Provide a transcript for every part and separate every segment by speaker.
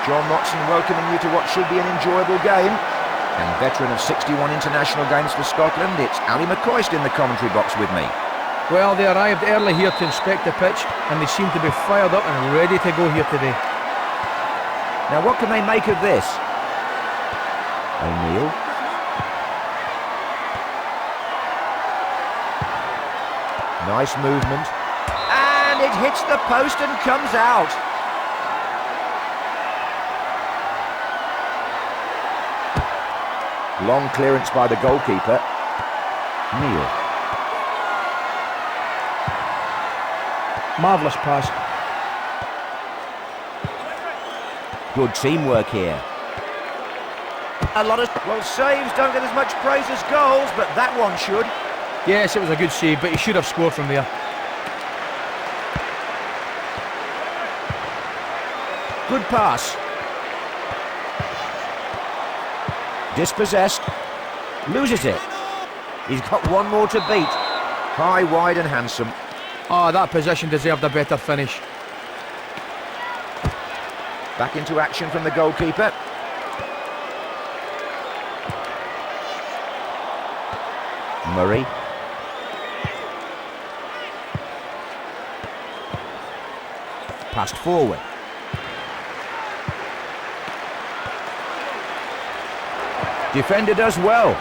Speaker 1: John Motson welcoming you to what should be an enjoyable game. And veteran of 61 international games for Scotland, it's Ali McCoist in the commentary box with me.
Speaker 2: Well, they arrived early here to inspect the pitch, and they seem to be fired up and ready to go here today.
Speaker 1: Now what can they make of this? O'Neill. Nice movement. And it hits the post and comes out. Long clearance by the goalkeeper. Neil.
Speaker 2: Marvellous pass.
Speaker 1: Good teamwork here. A lot of... Well, saves don't get as much praise as goals, but that one should.
Speaker 2: Yes, it was a good save, but he should have scored from there.
Speaker 1: Good pass. Dispossessed. Loses it. He's got one more to beat. High, wide and handsome.
Speaker 2: Oh, that possession deserved a better finish.
Speaker 1: Back into action from the goalkeeper. Murray. Passed forward. Defender does well.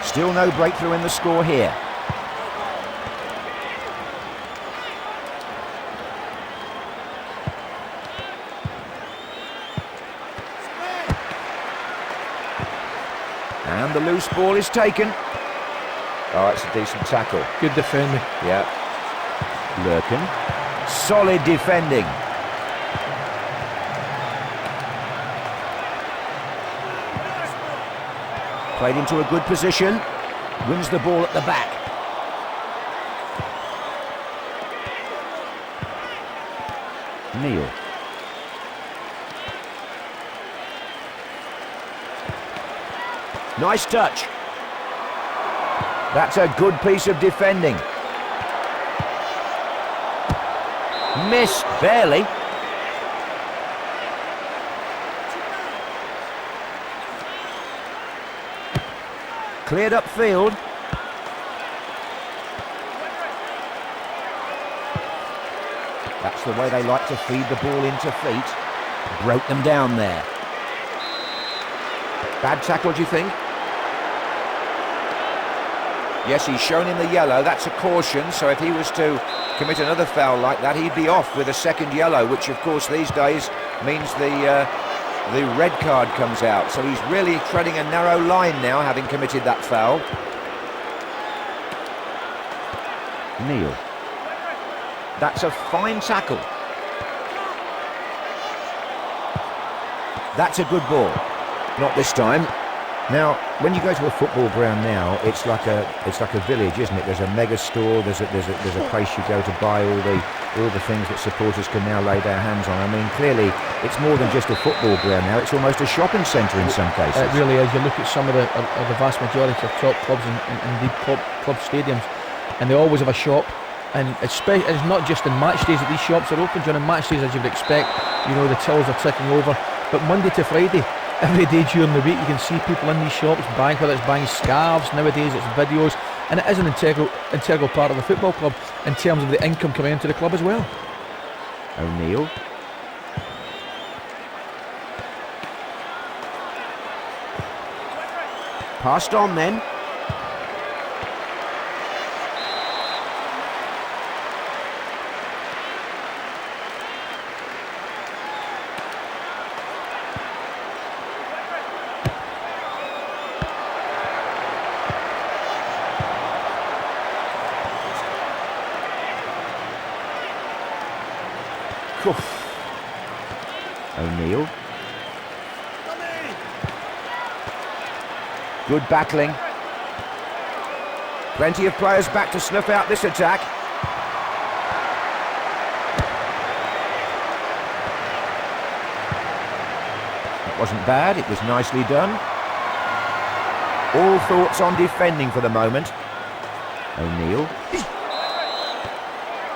Speaker 1: Still no breakthrough in the score here. And the loose ball is taken. Oh, it's a decent tackle.
Speaker 2: Good defending.
Speaker 1: Yeah. Lurkin. Solid defending. Played into a good position. Wins the ball at the back. Neil. Nice touch. That's a good piece of defending. Missed, barely. Cleared upfield. That's the way they like to feed the ball into feet. Broke them down there. Bad tackle, do you think? Yes, he's shown in the yellow. That's a caution, so if he was to commit another foul like that, he'd be off with a second yellow, which of course these days means the red card comes out. So he's really treading a narrow line now, having committed that foul. Neil. That's a fine tackle. That's a good ball. Not this time. Now, when you go to a football ground now, it's like a village, isn't it? There's a mega store. There's a place you go to buy all the things that supporters can now lay their hands on. I mean, clearly, it's more than just a football ground now. It's almost a shopping centre in some cases.
Speaker 2: It really is. You look at some of the vast majority of top clubs and indeed club stadiums, and they always have a shop. And it's not just in match days that these shops are open. During match days, as you would expect, you know, the tills are ticking over. But Monday to Friday, every day during the week, you can see people in these shops buying, whether it's buying scarves, nowadays it's videos, and it is an integral part of the football club in terms of the income coming into the club as well.
Speaker 1: O'Neill. Passed on then. O'Neill. Good battling. Plenty of players back to snuff out this attack. It wasn't bad, it was nicely done. All thoughts on defending for the moment. O'Neill.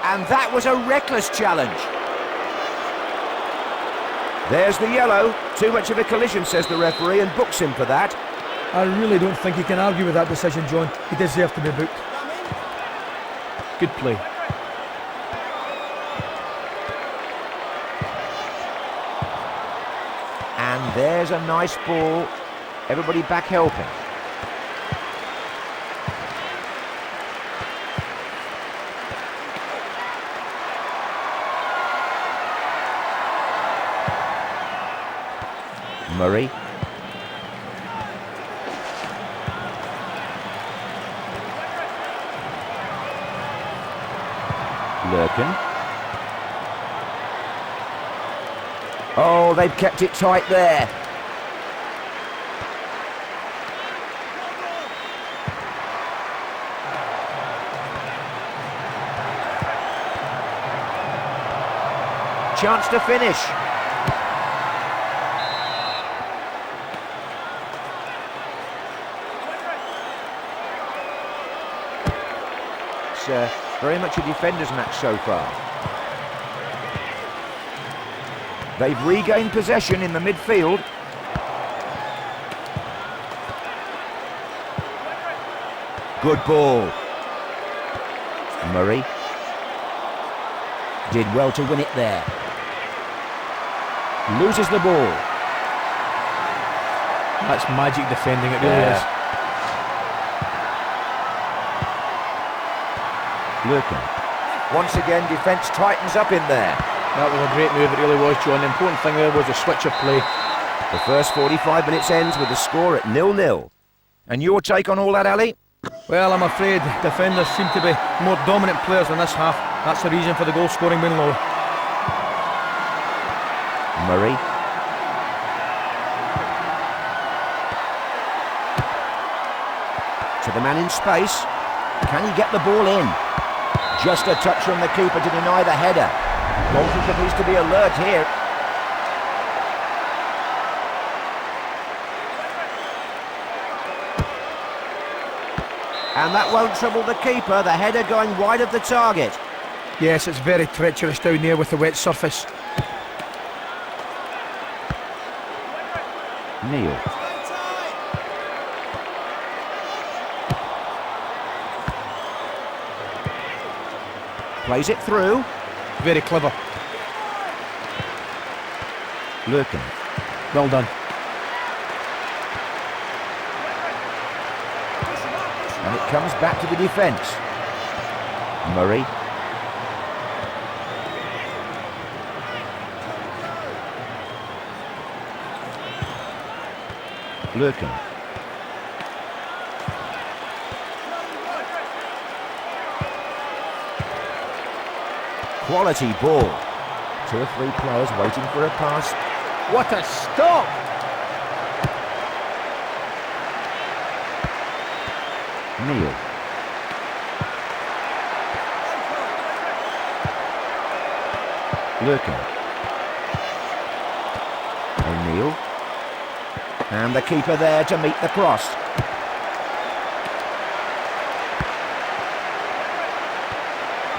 Speaker 1: And that was a reckless challenge. There's the yellow. Too much of a collision, says the referee, and books him for that.
Speaker 3: I really don't think you can argue with that decision, John. He deserved to be booked.
Speaker 2: Good play.
Speaker 1: And there's a nice ball. Everybody back helping. Murray. Lurkin. Oh, they've kept it tight there. Chance to finish. It's very much a defender's match so far. They've regained possession in the midfield. Good ball. Murray did well to win it there. Loses the ball.
Speaker 2: That's magic defending, it really is.
Speaker 1: Lurkin. Once again, defence tightens up in there.
Speaker 2: That was a great move, it really was, John. The important thing there was the switch of play.
Speaker 1: The first 45 minutes ends with the score at 0-0. And your take on all that, Ali?
Speaker 3: Well, I'm afraid defenders seem to be more dominant players in this half. That's the reason for the goal scoring being low.
Speaker 1: Murray. To the man in space. Can he get the ball in? Just a touch from the keeper to deny the header. Goalkeeper needs to be alert here. And that won't trouble the keeper. The header going wide of the target.
Speaker 3: Yes, it's very treacherous down there with the wet surface.
Speaker 1: Neil. Plays it through.
Speaker 2: Very clever.
Speaker 1: Lurkin.
Speaker 2: Well done.
Speaker 1: And it comes back to the defence. Murray. Lurkin. Quality ball. 2 or 3 players waiting for a pass.
Speaker 3: What a stop!
Speaker 1: Neil. Lurkin. O'Neill. And the keeper there to meet the cross.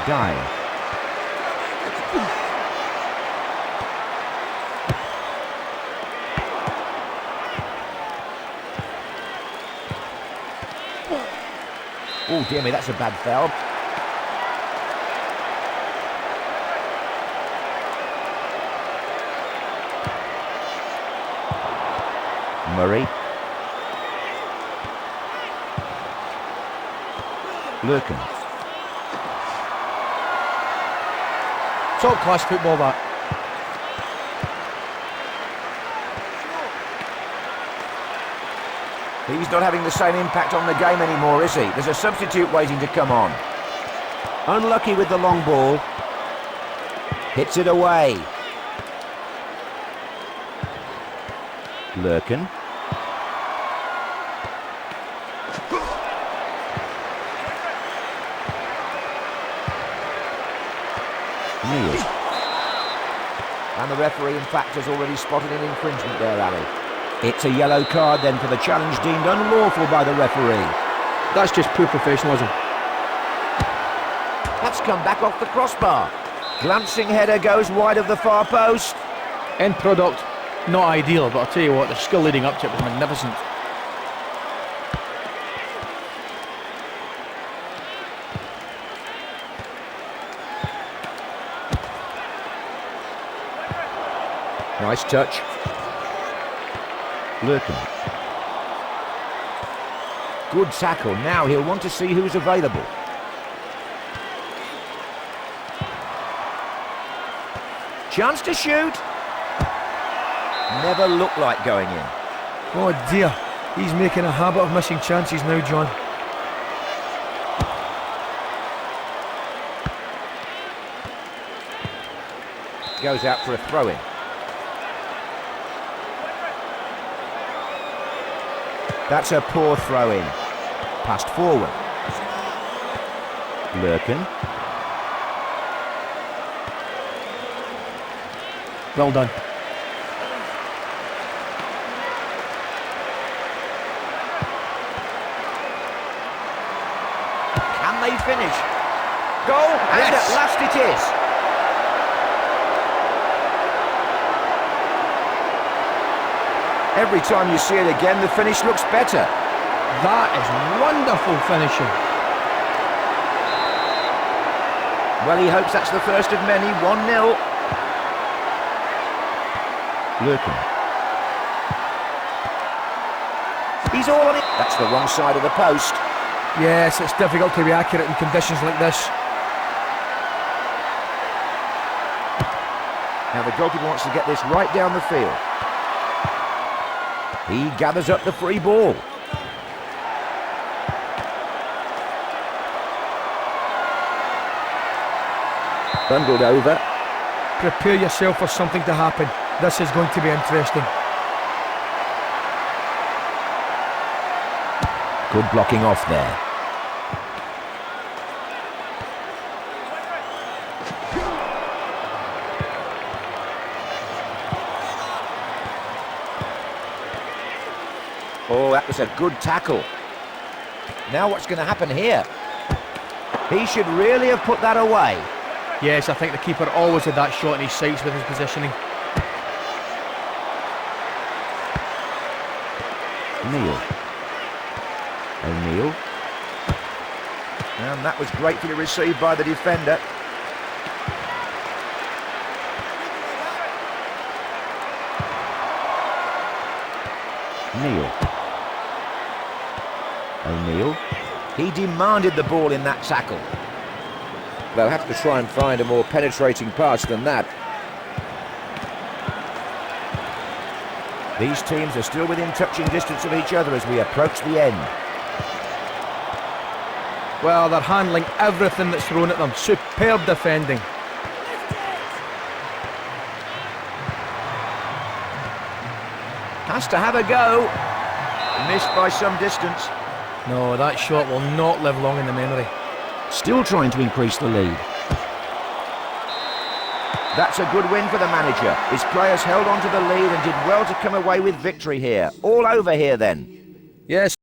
Speaker 1: Dye. Oh dear me, that's a bad foul. Murray. Lurkin.
Speaker 2: Top class football, that.
Speaker 1: He's not having the same impact on the game anymore, is he? There's a substitute waiting to come on. Unlucky with the long ball. Hits it away. Lurkin. Neil. And the referee, in fact, has already spotted an infringement there, Ali. It's a yellow card then for the challenge deemed unlawful by the referee.
Speaker 2: That's just poor professionalism.
Speaker 1: That's come back off the crossbar. Glancing header goes wide of the far post.
Speaker 2: End product, not ideal, but I'll tell you what, the skill leading up to it was magnificent.
Speaker 1: Nice touch. Lurkin. Good tackle. Now he'll want to see who's available. Chance to shoot. Never looked like going in.
Speaker 3: Oh dear, he's making a habit of missing chances now, John.
Speaker 1: Goes out for a throw-in. That's a poor throw-in. Passed forward. Lurkin.
Speaker 2: Well done.
Speaker 1: Can they finish? Goal, and at last it is. Every time you see it again, the finish looks better.
Speaker 2: That is wonderful finishing.
Speaker 1: Well, he hopes that's the first of many. 1-0. Lurkin. He's all on it. That's the wrong side of the post.
Speaker 3: Yes, it's difficult to be accurate in conditions like this.
Speaker 1: Now the goalkeeper wants to get this right down the field. He gathers up the free ball. Bundled over.
Speaker 3: Prepare yourself for something to happen. This is going to be interesting.
Speaker 1: Good blocking off there. Oh, that was a good tackle. Now what's going to happen here? He should really have put that away.
Speaker 2: Yes, I think the keeper always had that shot in his sights with his positioning.
Speaker 1: O'Neill. And that was gratefully received by the defender. O'Neill. He demanded the ball in that tackle. They'll have to try and find a more penetrating pass than that. These teams are still within touching distance of each other as we approach the end.
Speaker 3: Well, they're handling everything that's thrown at them. Superb defending.
Speaker 1: Has to have a go. Missed by some distance.
Speaker 2: No, that shot will not live long in the memory.
Speaker 1: Still trying to increase the lead. That's a good win for the manager. His players held on to the lead and did well to come away with victory here. All over here then.
Speaker 2: Yes.